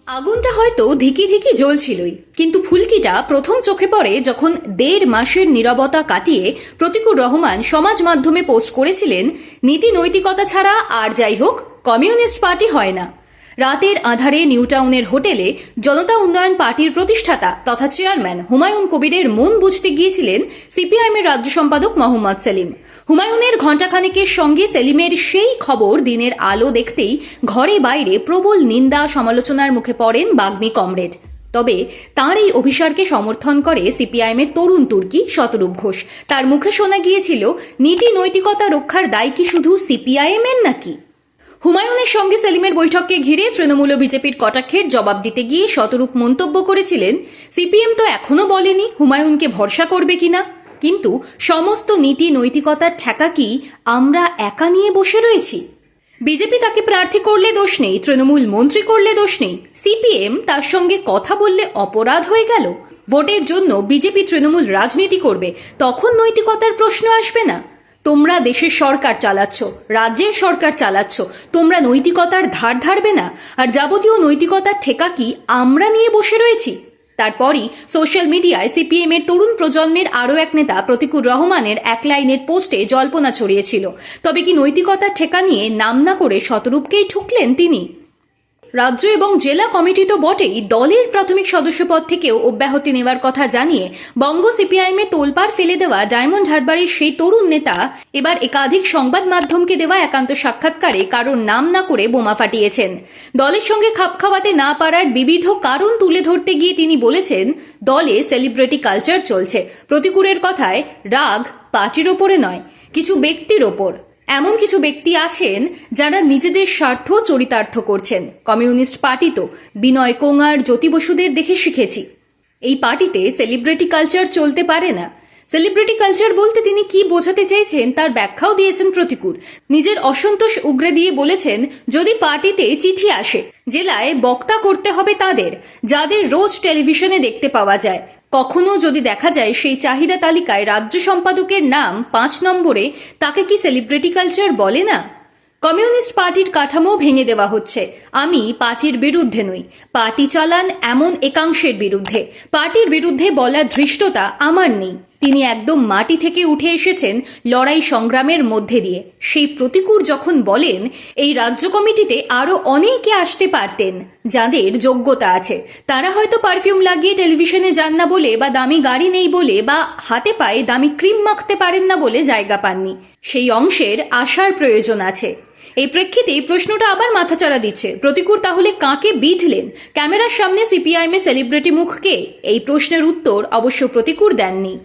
আগুনটা হয়তো ধিকি ধিকি জ্বলছিলই, কিন্তু ফুলকিটা প্রথম চোখে পড়ে যখন ১.৫ মাসের নীরবতা কাটিয়ে প্রতিকুর রহমান সমাজ মাধ্যমে পোস্ট করেছিলেন, নীতি নৈতিকতা ছাড়া আর যাই হোক কমিউনিস্ট পার্টি হয় না। রাতের আঁধারে নিউটাউনের হোটেলে জনতা উন্নয়ন পার্টির প্রতিষ্ঠাতা তথা চেয়ারম্যান হুমায়ুন কবিরের মন বুঝতে গিয়েছিলেন সিপিআইএমের রাজ্য সম্পাদক মোহাম্মদ সেলিম। হুমায়ুনের ঘণ্টাখানেকের সঙ্গে সেলিমের সেই খবর দিনের আলো দেখতেই ঘরে বাইরে প্রবল নিন্দা সমালোচনার মুখে পড়েন বাগ্মী কমরেড। তবে তাঁর এই অভিসারকে সমর্থন করে সিপিআইএমের তরুণ তুর্কি শতরূপ ঘোষ। তার মুখে শোনা গিয়েছিল, নীতি নৈতিকতা রক্ষার দায় কি শুধু সিপিআইএমের নাকি? হুমায়ুনের সঙ্গে সেলিমের বৈঠককে ঘিরে তৃণমূল ও বিজেপির কটাক্ষের জবাব দিতে গিয়ে শতরূপ মন্তব্য করেছিলেন, সিপিএম তো এখনো বলেনি হুমায়ুনকে ভরসা করবে কিনা, কিন্তু সমস্ত নীতি নৈতিকতার ঠেকা কি আমরা একা নিয়ে বসে রয়েছি? বিজেপি তাকে প্রার্থী করলে দোষ নেই, তৃণমূল মন্ত্রী করলে দোষ নেই, সিপিএম তার সঙ্গে কথা বললে অপরাধ হয়ে গেল। ভোটের জন্য বিজেপি তৃণমূল রাজনীতি করবে, তখন নৈতিকতার প্রশ্ন আসবে না? তোমরা দেশের সরকার চালাচ্ছ, রাজ্যের সরকার চালাচ্ছ, তোমরা নৈতিকতার ধার ধারবে না? আর যাবতীয় নৈতিকতার ঠেকা কি আমরা নিয়ে বসে রয়েছি? তারপরই সোশ্যাল মিডিয়ায় সিপিএম এর তরুণ প্রজন্মের আরও এক নেতা প্রতিকুর রহমানের এক লাইনের পোস্টে জল্পনা ছড়িয়েছিল। তবে কি নৈতিকতার ঠেকা নিয়ে নাম না করে শতরূপকেই ঠুকলেন তিনি? রাজ্য এবং জেলা কমিটি তো বটেই, দলের প্রাথমিক সদস্যপদ থেকেও অব্যাহতি নেওয়ার কথা জানিয়ে বঙ্গ সিপিআইএমে তোলপাড় ফেলে দেওয়া ডায়মন্ড হারবারের সেই তরুণ নেতা এবার একাধিক সংবাদ মাধ্যমকে দেওয়া একান্ত সাক্ষাৎকারে কারোর নাম না করে বোমা ফাটিয়েছেন। দলের সঙ্গে খাপ খাওয়াতে না পারার বিবিধ কারণ তুলে ধরতে গিয়ে তিনি বলেছেন, দলে সেলিব্রিটি কালচার চলছে। প্রতিকুরের কথায় রাগ পার্টির ওপরে নয়, কিছু ব্যক্তির ওপর। এমন কিছু ব্যক্তি আছেন যারা নিজেদের স্বার্থ চরিতার্থ করছেন। কমিউনিস্ট পার্টি তো বিনয় কোঙার, জ্যোতি বসুদের দেখে শিখেছি। এই পার্টিতে সেলিব্রিটি কালচার চলতে পারে না। সেলিব্রিটি কালচার বলতে তিনি কি বোঝাতে চেয়েছেন তার ব্যাখ্যাও দিয়েছেন প্রতিকুর। নিজের অসন্তোষ উগরে দিয়ে বলেছেন, যদি পার্টিতে চিঠি আসে, জেলায় বক্তা করতে হবে তাদের, যাদের রোজ টেলিভিশনে দেখতে পাওয়া যায়। কখনো যদি দেখা যায় সেই চাহিদা তালিকায় রাজ্য সম্পাদকের নাম ৫ নম্বরে, তাকে কি সেলিব্রিটি কালচার বলে না? কমিউনিস্ট পার্টির কাঠামো ভেঙে দেওয়া হচ্ছে। আমি পার্টির বিরুদ্ধে নই, পার্টি চালান এমন একাংশের বিরুদ্ধে। পার্টির বিরুদ্ধে বলার ধৃষ্টতা আমার নেই। তিনি একদম মাটি থেকে উঠে এসেছেন লড়াই সংগ্রামের মধ্যে দিয়ে। সেই প্রতিকুর যখন বলেন, এই রাজ্য কমিটিতে আরও অনেকে আসতে পারতেন যাদের যোগ্যতা আছে, তারা হয়তো পারফিউম লাগিয়ে টেলিভিশনে যান না বলে, বা দামি গাড়ি নেই বলে, বা হাতে পায়ে দামি ক্রিম মাখতে পারেন না বলে জায়গা পাননি। সেই অংশের আসার প্রয়োজন আছে। এই প্রেক্ষিতেই প্রশ্নটা আবার মাথাচাড়া দিচ্ছে, প্রতিকুর তাহলে কাকে বিঁধলেন? ক্যামেরার সামনে সিপিআইএম এর সেলিব্রিটি মুখকে? এই প্রশ্নের উত্তর অবশ্য প্রতিকুর দেননি।